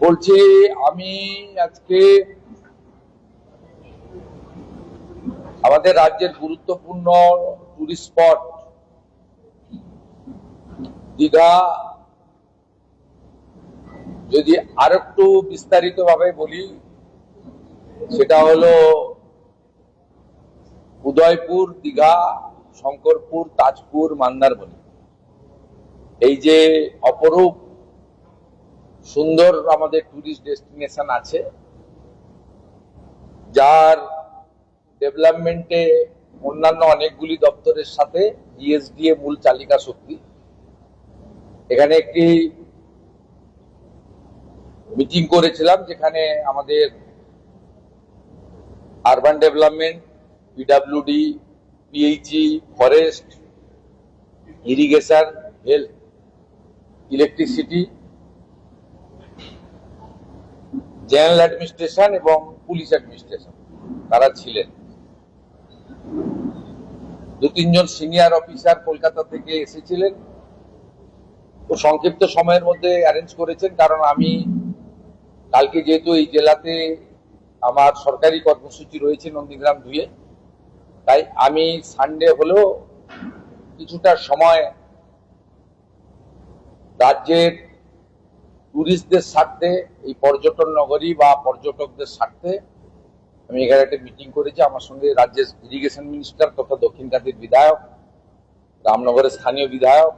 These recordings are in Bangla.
বলছি আমি আজকে আমাদের রাজ্যের গুরুত্বপূর্ণ টুরিস্ট স্পট দীঘা যদি আর একটু বিস্তারিত ভাবে বলি, সেটা হলো উদয়পুর, দীঘা, শঙ্করপুর, তাজপুর, মন্দারমণি। এই যে অপরূপ সুন্দর আমাদের টুরিস্ট ডেস্টিনেশন আছে, যার ডেভেলপমেন্টে অন্যান্য অনেকগুলি দপ্তরের সাথে জিএসডিএ মূল চালিকা শক্তি। এখানে একটি মিটিং করেছিলাম, যেখানে আমাদের urban development, PWD, PHE, forest, irrigation, health, electricity, general administration এবং পুলিশ অ্যাডমিনিস্ট্রেশন তারা ছিলেন। দু তিনজন সিনিয়র অফিসার কলকাতা থেকে এসেছিলেন। তো সংক্ষিপ্ত সময়ের মধ্যে অ্যারেঞ্জ করেছেন, কারণ আমি কালকে যেহেতু এই জেলাতে আমার সরকারি কর্মসূচি রয়েছে নন্দীগ্রাম ধুয়ে, তাই আমি সানডে হলেও কিছুটা সময় রাজ্যের টুরিস্টদের স্বার্থে, এই পর্যটন নগরী বা পর্যটকদের স্বার্থে আমি এখানে একটা মিটিং করেছি। আমার সঙ্গে রাজ্যের ইরিগেশন মিনিস্টার তথা দক্ষিণকান্দির বিধায়ক, রামনগরের স্থানীয় বিধায়ক,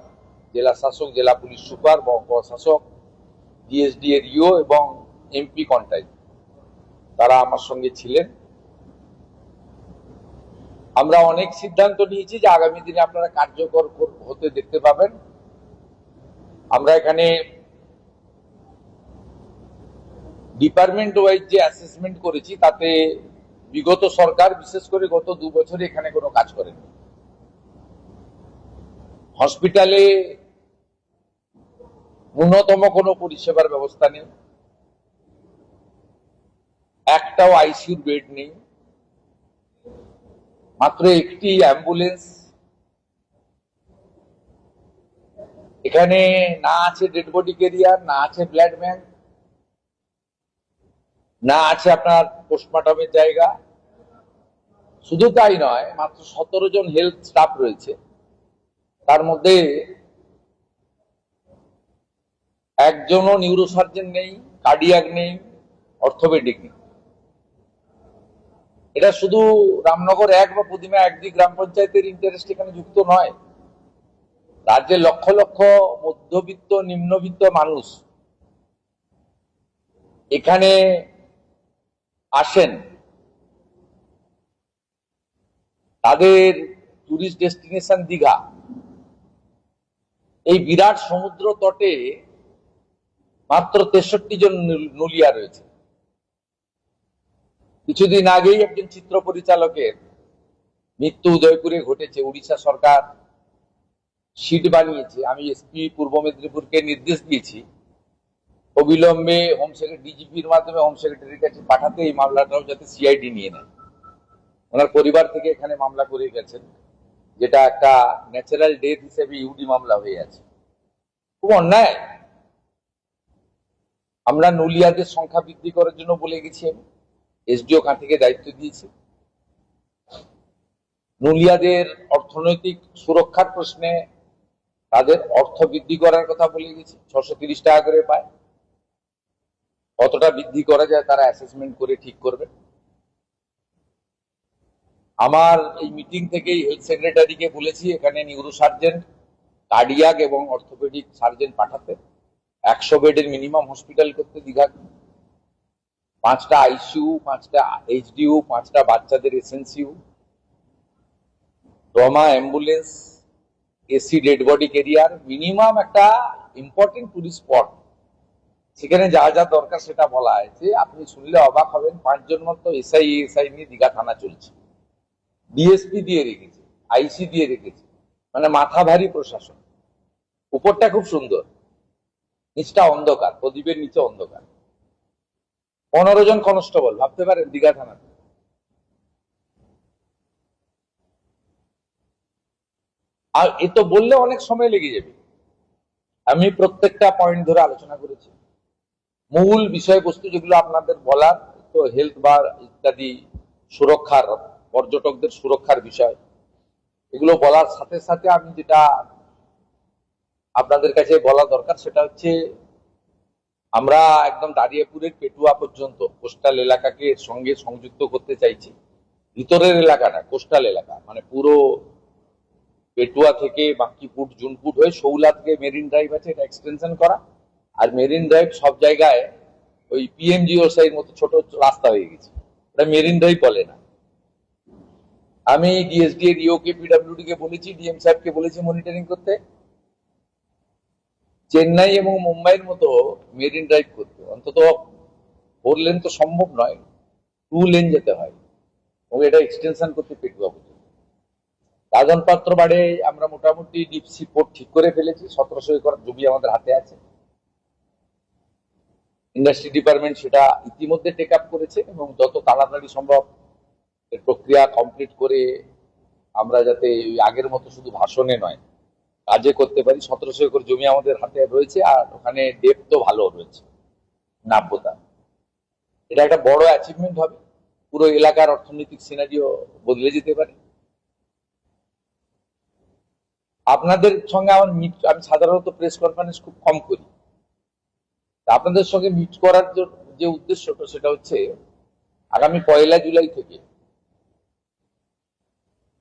জেলা শাসক, জেলা পুলিশ সুপার, প্রশাসক, জিএসডি এর ইও এবং এমপি কন্টাই, তারা আমার সঙ্গে ছিলেন। আমরা অনেক সিদ্ধান্ত নিয়েছি যে আগামী দিনে আপনারা কার্যকর হতে দেখতে পাবেন। আমরা এখানে ডিপার্টমেন্ট ওয়াইজ যে অ্যাসেসমেন্ট করেছি, তাতে বিগত সরকার বিশেষ করে গত 2 বছরে এখানে কোনো কাজ করেনি। হসপিটালে ন্যূনতম কোনো পরিষেবার ব্যবস্থা নেই, একটাও আইসিইউ বেড নেই, মাত্র একটি অ্যাম্বুলেন্স। এখানে না আছে ডেড বডি ক্যারিয়ার, না আছে ব্লাড ব্যাংক, না আছে আপনার পোস্টমর্টমের জায়গা। শুধু তাই নয়, মাত্র 17 জন হেলথ স্টাফ রয়েছে, তার মধ্যে একজনও নিউরোসার্জন নেই, কার্ডিয়াক নেই, অর্থোপেডিক নেই। এটা শুধু রামনগর 1 বা প্রতিমা 1 গ্রাম পঞ্চায়েতের ইন্টারেস্ট এখানে যুক্ত নয়। রাজ্যের লক্ষ লক্ষ মধ্যবিত্ত, নিম্নবিত্ত মানুষ এখানে আসেন, তাদের টুরিস্ট ডেস্টিনেশন দীঘা। এই বিরাট সমুদ্র তটে মাত্র 63 জন নুলিয়া রয়েছে। কিছুদিন আগেই একজন চিত্র পরিচালকের মৃত্যু উদয়পুরে ঘটেছে। উড়িষ্যা সরকার শিট বানিয়েছে। আমি এসপি পূর্ব মেদিনীপুরকে নির্দেশ দিয়েছি অবিলম্বে হোম সেক্রেটারি, ডিজিপির মাধ্যমে হোম সেক্রেটারির কাছে পাঠাতে, এই মামলাটাও যাতে সিআইডি নিয়ে নেয়। ওনার পরিবার থেকে এখানে মামলা করে গেছেন, যেটা একটা ন্যাচারাল ডেথ হিসেবে ইউডি মামলা হয়ে আছে। খুব অন্যায়। আমরা নুলিয়াদের সংখ্যা বৃদ্ধি করার জন্য বলে গেছি, আমি এসডিও থেকে দায়িত্ব দিয়েছি। নুলিয়াদের অর্থনৈতিক সুরক্ষার প্রশ্নে তাদের অর্থ বৃদ্ধি করার কথা বলে গেছি। 630 টাকা করে পায়, কতটা বৃদ্ধি করা যায় তারা অ্যাসেসমেন্ট করে ঠিক করবে। আমার এই মিটিং থেকেই হেলথ সেক্রেটারিকে বলেছি এখানে নিউরোসার্জন, কার্ডিয়াক এবং অর্থোপেডিক সার্জন পাঠাতে, 100 বেডের মিনিমাম হসপিটাল করতে দীঘা, 5টা আইসিইউ, 5টা এইচডিইউ, 5টা বাচ্চাদের SNCU, trauma ambulance, AC dead body career, minimum একটা ইম্পর্টেন্ট টুরিস্ট স্পট। সেখানে যা যা দরকার সেটা বলা হয়েছে। আপনি শুনলে অবাক হবেন, 5 জন মতো এসআই নিয়ে দীঘা থানা চলছে, ডিএসপি দিয়ে রেখেছে, আইসি দিয়ে রেখেছে। মানে মাথা ভারী প্রশাসন। উপরটা খুব সুন্দর, নিচটা অন্ধকার, প্রদীপের নিচে অন্ধকার। 15 জন কনস্টেবল, ভাবতে পারেন দীঘা থানাতে। আর এ তো বললে অনেক সময় লেগে যাবে। আমি প্রত্যেকটা পয়েন্ট ধরে আলোচনা করেছি। মূল বিষয়বস্তু যেগুলো আপনাদের বলার, তো হেলথ বা ইত্যাদি সুরক্ষার, পর্যটকদের সুরক্ষার বিষয়, এগুলো বলার সাথে সাথে আমি যেটা আপনাদের কাছে বলা দরকার সেটা হচ্ছে আমরা একদম দাঁড়িয়াপুরের পেটুয়া পর্যন্ত কোস্টাল এলাকাকে এর সঙ্গে সংযুক্ত করতে চাইছি। ভিতরের এলাকাটা কোস্টাল এলাকা, মানে পুরো পেটুয়া থেকে বাঙ্কিপুট জুনপুট হয়ে শৌলা থেকে মেরিন ড্রাইভ আছে, এটা এক্সটেনশন করা। আর মেরিন ড্রাইভ সব জায়গায় ওই পিএমজিওসাই মতো ছোট রাস্তা হয়ে গেছে, এটা মেরিন ড্রাইভ বলে না। আমি ডিএসডি এর ইও কে পিডব্লিউডি কে বলেছি, ডিএম সাহেবকে বলেছি মনিটরিং করতে, চেন্নাই এবং মুম্বাইয়ের মতো মেরিন ড্রাইভ করতে। অন্তত 4 লেন তো সম্ভব নয়, 2 লেন যেতে হয়, এবং এটা এক্সটেনশন করতে পেটুয়া পর্যন্ত। রাজন পাত্র বাড়ে আমরা মোটামুটি ডিপ সি পোর্ট ঠিক করে ফেলেছি, 1700 একর জমি আমাদের হাতে আছে। ইন্ডাস্ট্রি ডিপার্টমেন্ট সেটা ইতিমধ্যে টেক আপ করেছে, এবং যত তাড়াতাড়ি সম্ভব এর প্রক্রিয়া কমপ্লিট করে আমরা যাতে আগের মতো শুধু ভাষণে নয় কাজে করতে পারি। 1700 একর জমি আমাদের হাতে রয়েছে, আর ওখানে ডেপথ তো ভালো রয়েছে, নাব্যতা। এটা একটা বড় অ্যাচিভমেন্ট হবে, পুরো এলাকার অর্থনৈতিক সিনারিও বদলে যেতে পারে। আপনাদের সঙ্গে আমার আমি সাধারণত প্রেস কনফারেন্স খুব কম করি, আপনাদের সঙ্গে মিট করার যে উদ্দেশ্যটা সেটা হচ্ছে আগামী 1 জুলাই থেকে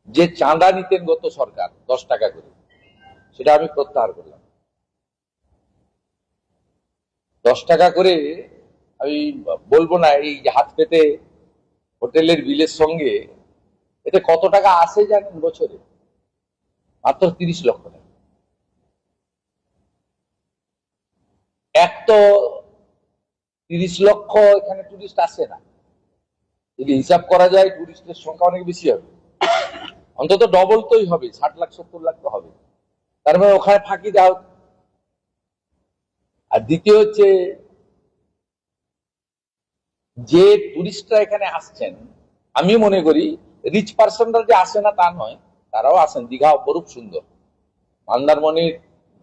যে চাঁদা নিতেন গত সরকার 10 টাকা করে, সেটা আমি প্রত্যাহার করলাম। 10 টাকা করে আমি বলবো না, এই হাত পেতে হোটেলের বিলের সঙ্গে এতে কত টাকা আসে জানেন বছরে? মাত্র 30 লক্ষ টাকা। এক তো 30 লক্ষ এখানে টুরিস্ট আসে না, যদি হিসাব করা যায় টুরিস্টের সংখ্যা অনেক বেশি হবে, অন্তত ডবল তোই হবে, 60 লাখ 70 লাখ তো হবে। তার মানে ওখানে ফাঁকি দাও। আর দ্বিতীয় হচ্ছে যে টুরিস্টরা এখানে আসছেন, আমি মনে করি রিচ পার্সনরা যে আসে না তা নয়, তারাও আসেন। দীঘা অপরূপ সুন্দর, মন্দারমণির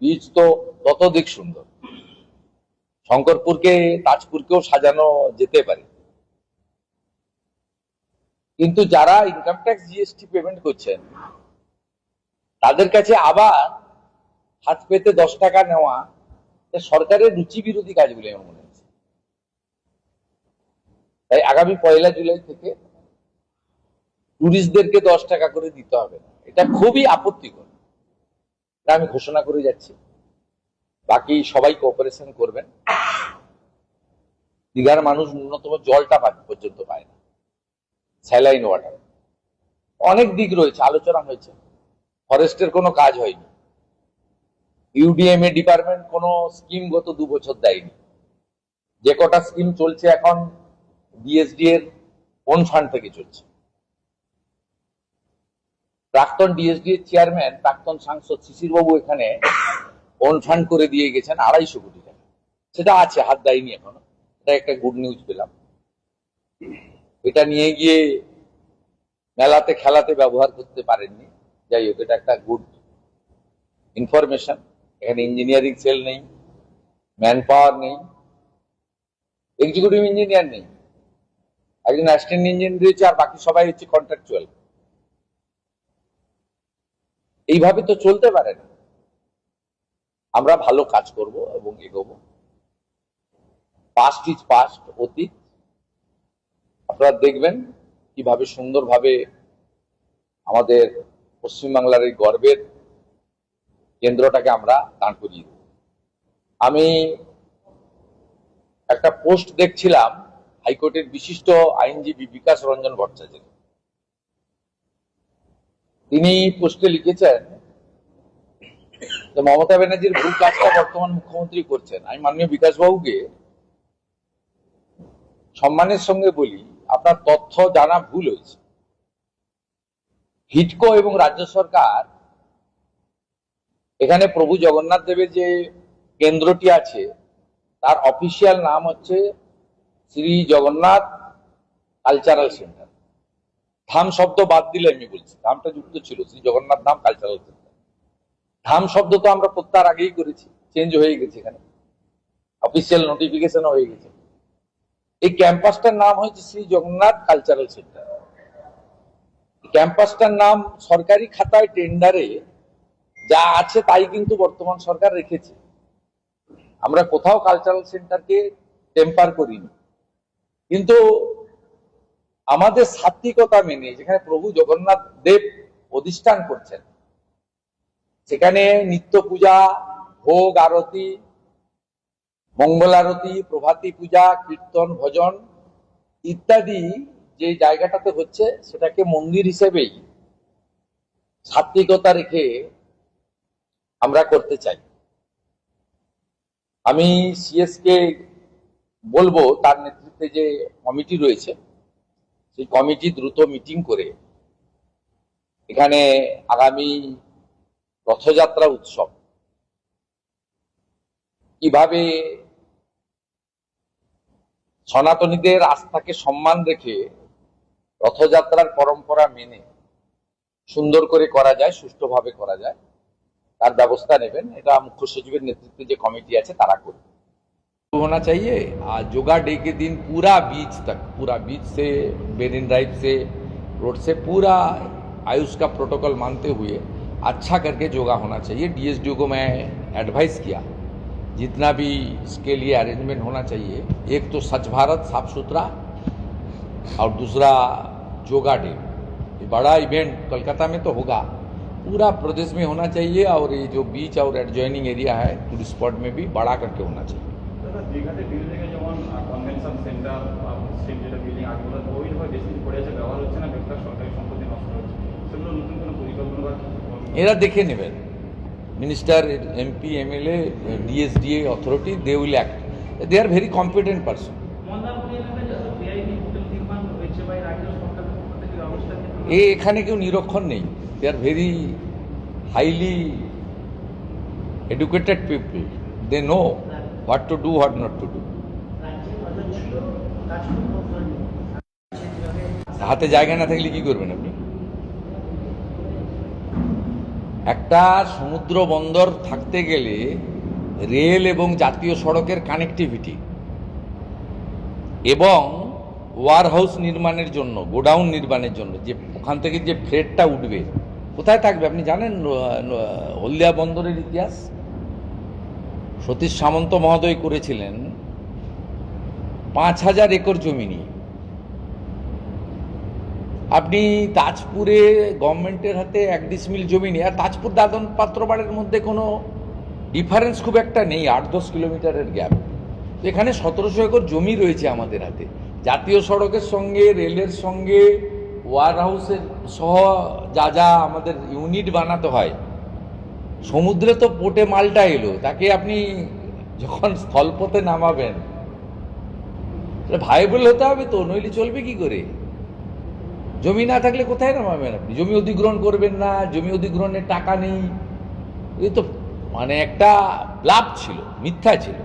বীচ তো ততোধিক সুন্দর, শঙ্করপুরকে তাজপুরকেও সাজানো যেতে পারে। কিন্তু যারা ইনকাম ট্যাক্স জিএসটি পেমেন্ট করছেন তাদের কাছে আবার হাত পেতে 10 টাকা নেওয়া সরকারের রুচি বিরোধী কাজ বলে আমার মনে হচ্ছে। তাই আগামী 1 জুলাই থেকে টুরিস্টদেরকে 10 টাকা করে দিতে হবে না, এটা খুবই আপত্তিকর। এটা আমি ঘোষণা করে যাচ্ছি, বাকি সবাই কোঅপারেশন করবেন। দীঘার মানুষ ন্যূনতম জলটা পর্যন্ত পায় না, স্যালাইন ওয়াটার। অনেক দিক রয়েছে, আলোচনা হয়েছে, ফরেস্টের কোনো কাজ হয়নি, ইউডিএমএ ডিপার্টমেন্ট কোনো স্কিম গত 2 বছর দেয়নি। যে কটা স্কিম চলছে এখন ডিএসডি এর ওন ফান্ড থেকে চলছে। প্রাক্তন ডিএসডি এর চেয়ারম্যান, প্রাক্তন সাংসদ শিশির বাবু এখানে ওন ফান্ড করে দিয়ে গেছেন 250 কোটি টাকা, সেটা আছে, হাত দেয়নি এখনো। এটা একটা গুড নিউজ পেলাম। এটা নিয়ে গিয়ে মেলাতে খেলাতে ব্যবহার করতে পারেননি, যাই হোক এটা একটা গুড ইনফরমেশন। এখানে ইঞ্জিনিয়ারিং সেল নেই, ম্যান পাওয়ার নেই, এক্সিকিউটিভ ইঞ্জিনিয়ার নেই, একজন অ্যাসিস্ট্যান্ট ইঞ্জিনিয়ার রয়েছে, আর বাকি সবাই হচ্ছে কন্ট্রাকচুয়াল। এইভাবে তো চলতে পারে না। আমরা ভালো কাজ করব এবং এগোবো। পাস্ট ইজ পাস্ট, অতীত। আপনারা দেখবেন কিভাবে সুন্দরভাবে আমাদের পশ্চিমবাংলার এই গর্বের কেন্দ্রটাকে আমরা দাঁড় করিয়ে দেব। আমি একটা পোস্ট দেখছিলাম হাইকোর্টের বিশিষ্ট আইনজীবী বিকাশ রঞ্জন ভট্টাচার্য, তিনি পোস্টে লিখেছেন যে মমতা ব্যানার্জির ভুল কাজটা বর্তমান মুখ্যমন্ত্রী করছেন। আমি মাননীয় বিকাশ বাবুকে সম্মানের সঙ্গে বলি, আপনার তথ্য জানা ভুল হয়েছে। হিডকো এবং রাজ্য সরকার এখানে প্রভু জগন্নাথ দেবের যে কেন্দ্রটি আছে তার অফিসিয়াল নাম হচ্ছে শ্রী জগন্নাথ কালচারাল সেন্টার। ধাম শব্দ বাদ দিলে আমি বলছি, ধামটা যুক্ত ছিল, শ্রী জগন্নাথ ধাম কালচারাল সেন্টার। ধাম শব্দ তো আমরা প্রত্যাহার আগেই করেছি, চেঞ্জ হয়ে গেছে এখানে। অফিসিয়াল নোটিফিকেশন হয়ে গেছে। এই ক্যাম্পাসটার নাম হচ্ছে শ্রী জগন্নাথ কালচারাল সেন্টার। ক্যাম্পাসটার নাম সরকারি খাতায় টেন্ডারে যা আছে তাই কিন্তু বর্তমান সরকার রেখেছে। আমরা কোথাও কালচারাল সেন্টারকে টেম্পার করিনি, কিন্তু আমাদের সাত্বিকতা মেনে যেখানে প্রভু জগন্নাথ দেব অধিষ্ঠান করছেন, সেখানে নিত্য পূজা, ভোগ আরতি, মঙ্গল আরতি, প্রভাতী পূজা, কীর্তন, ভজন ইত্যাদি যে জায়গাটাতে হচ্ছে সেটাকে মন্দির হিসেবেই সাত্বিকতা রেখে আমরা করতে চাই। আমি সিএস কে বলবো তার নেতৃত্বে যে কমিটি রয়েছে সেই কমিটি দ্রুত মিটিং করে এখানে আগামী রথযাত্রা উৎসব কিভাবে সনাতনীদের আস্থাকে সম্মান রেখে রথযাত্রার পরম্পরা মেনে সুন্দর করে করা যায়, সুষ্ঠুভাবে করা যায়, তার ব্যবস্থা নেবেন। এটা মুখ্য सचिवर नेतृत्व जो कमेटी है तारा करবে। होना चाहिए। आज योगा डे के दिन पूरा बीच तक, पूरा बीच से मेरिन ड्राइव से रोड से पूरा आयुष का प्रोटोकॉल मानते हुए अच्छा करके योगा होना चाहिए। डीएसडीओ को मैं एडवाइस किया जितना भी इसके लिए अरेंजमेंट होना चाहिए, एक तो स्वच्छ भारत साफ सुथरा और दूसरा योगा डे, बड़ा इवेंट कोलकाता में तो होगा, पूरा प्रदेश में होना चाहिए। और ये जो बीच और एडजॉइनिंग एरिया है टूरिस्ट स्पॉट में भी बड़ा करके होना चाहिए। দীঘাতে বিল্ডিং এ যেমন কনভেনশন সেন্টার স্ট্রিট যেটা বিল্ডিং আগেগুলো ওইভাবে বেশি দিন পড়ে আছে, ব্যবহার হচ্ছে না, বেকার সরকারি সম্পত্তি নষ্ট হচ্ছে, সেগুলো নতুন কোনো পরিকল্পনা বা এরা দেখে নেবেন। Minister, MP, MLA, DSDA authority, they will act. They are very competent person. এখানে কেউ নিরক্ষর নেই। They are very highly educated people. They know what to do, what not to do. হাতে জায়গা না থাকলে কি করবেন আপনি? একটা সমুদ্র বন্দর থাকতে গেলে রেল এবং জাতীয় সড়কের কানেক্টিভিটি এবং ওয়ার হাউস নির্মাণের জন্য, গোডাউন নির্মাণের জন্য যে ওখান থেকে যে ফ্রেটটা উঠবে কোথায় থাকবে আপনি জানেন? হলদিয়া বন্দরের ইতিহাস সতীশ সামন্ত মহোদয় করেছিলেন ৫,০০০ একর জমি নিয়ে। আপনি তাজপুরে গভর্নমেন্টের হাতে 1 ডিসমিল জমি নিয়ে, আর তাজপুর দাদন পাত্রবাড়ের মধ্যে কোনো ডিফারেন্স খুব একটা নেই, 8-10 কিলোমিটারের গ্যাপ। এখানে 1700 একর জমি রয়েছে আমাদের হাতে। জাতীয় সড়কের সঙ্গে, রেলের সঙ্গে, ওয়ার হাউসের সহ যা যা আমাদের ইউনিট বানাতে হয়, সমুদ্রে তো পোর্টে মালটা এলো, তাকে আপনি যখন স্থলপথে নামাবেন ভাইবল হতে হবে তো, নইলে চলবে কি করে? জমি না থাকলে কোথায় নামাবেন আপনি? জমি অধিগ্রহণ করবেন না, জমি অধিগ্রহণের টাকা নেই, এই তো মানে একটা ব্লাফ ছিল, মিথ্যা ছিল।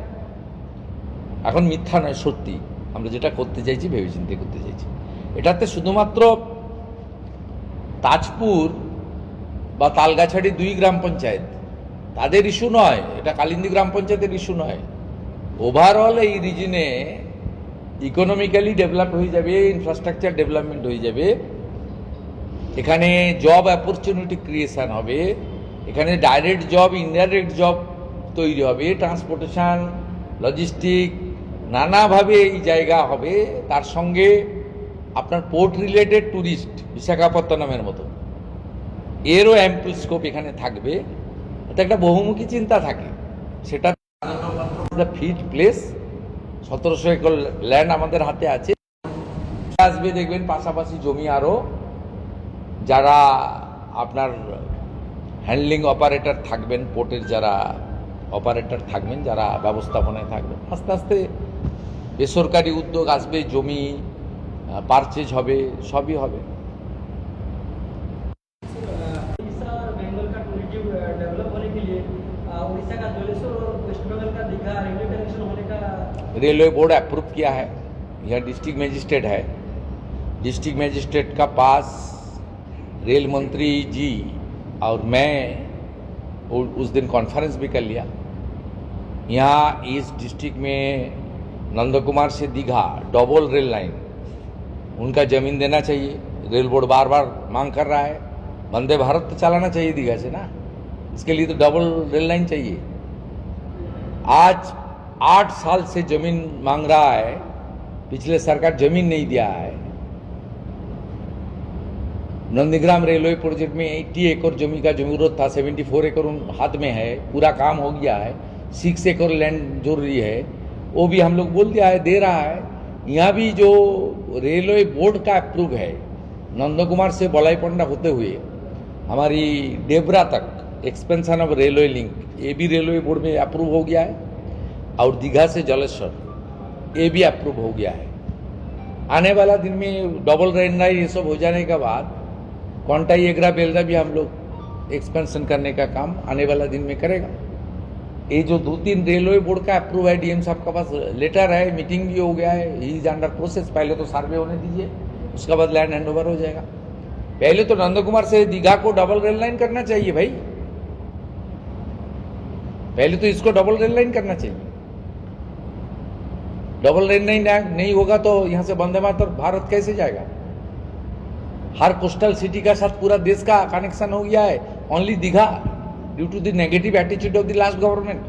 এখন মিথ্যা নয়, সত্যি। আমরা যেটা করতে চাইছি ভেবেচিন্তে করতে চাইছি। এটাতে শুধুমাত্র তাজপুর বা তালগাছাড়ি 2 গ্রাম পঞ্চায়েত তাদের ইস্যু নয়, এটা কালিন্দী গ্রাম পঞ্চায়েতের ইস্যু নয়। ওভারঅল এই রিজনে ইকোনমিক্যালি ডেভেলপ হয়ে যাবে, ইনফ্রাস্ট্রাকচার ডেভেলপমেন্ট হয়ে যাবে, এখানে জব অপরচুনিটি ক্রিয়েশন হবে, এখানে ডাইরেক্ট জব, ইনডাইরেক্ট জব তৈরি হবে, ট্রান্সপোর্টেশন, লজিস্টিক, নানাভাবে এই জায়গা হবে। তার সঙ্গে আপনার পোর্ট রিলেটেড ট্যুরিস্ট, বিশাখাপত্তনমের মতো, এরও অ্যাম্পল স্কোপ এখানে থাকবে। এটা একটা বহুমুখী চিন্তা থাকে, সেটা ফিট প্লেস। 1700 একর ল্যান্ড আমাদের হাতে আছে। আসবে দেখবেন পাশাপাশি জমি আরও যারা আপনার হ্যান্ডলিং অপারেটর থাকবেন, পোর্টের যারা অপারেটর থাকবেন, যারা ব্যবস্থাপনায় থাকবেন, আস্তে আস্তে বেসরকারি উদ্যোগ আসবে, জমি পারচেজ হবে, সবই হবে। रेलवे बोर्ड अप्रूव किया है, यह डिस्ट्रिक्ट मजिस्ट्रेट है। डिस्ट्रिक्ट मजिस्ट्रेट का पास रेल मंत्री जी और मैं उस दिन कॉन्फ्रेंस भी कर लिया। यहाँ इस डिस्ट्रिक्ट में नंदकुमार से दीघा डबल रेल लाइन, उनका जमीन देना चाहिए। रेल बोर्ड बार बार मांग कर रहा है। वंदे भारत तो चलाना चाहिए दीघा से ना, इसके लिए तो डबल रेल लाइन चाहिए। आज 8 साल से जमीन मांग रहा है, पिछले सरकार जमीन नहीं दिया है। नंदीग्राम रेलवे प्रोजेक्ट में 80 एकड़ जमीन का जरूरत था, 74 एकड़ हाथ में है, पूरा काम हो गया है। 6 एकड़ लैंड जरूरी है, वो भी हम लोग बोल दिया है, दे रहा है। यहाँ भी जो रेलवे बोर्ड का अप्रूव है, नंदकुमार से बलाईपंडा होते हुए हमारी डेबरा तक एक्सपेंशन ऑफ रेलवे लिंक, ये भी रेलवे बोर्ड में अप्रूव हो गया है। और दीघा से जलेश्वर ये भी अप्रूव हो गया है। आने वाला दिन में डबल रेल लाइन ये सब हो जाने के बाद कोंटाई एग्रा बेलदा भी हम लोग एक्सपेंशन करने का काम आने वाला दिन में करेगा। ये जो 2-3 रेलवे बोर्ड का अप्रूव है, डीएम साहब का पास लेटर है, मीटिंग भी हो गया है, ही इज अंडर प्रोसेस। पहले तो सर्वे होने दीजिए, उसके बाद लैंड हैंडओवर हो जाएगा। पहले तो नंदकुमार से दीघा को डबल रेल लाइन करना चाहिए भाई, पहले तो इसको डबल रेल लाइन करना चाहिए। डबल रेल लाइन नहीं होगा तो यहां से वंदे मातरम भारत कैसे जाएगा? हर कोस्टल सिटी का साथ पूरा देश का कनेक्शन हो गया है, only Digha due to the negative attitude of the last government.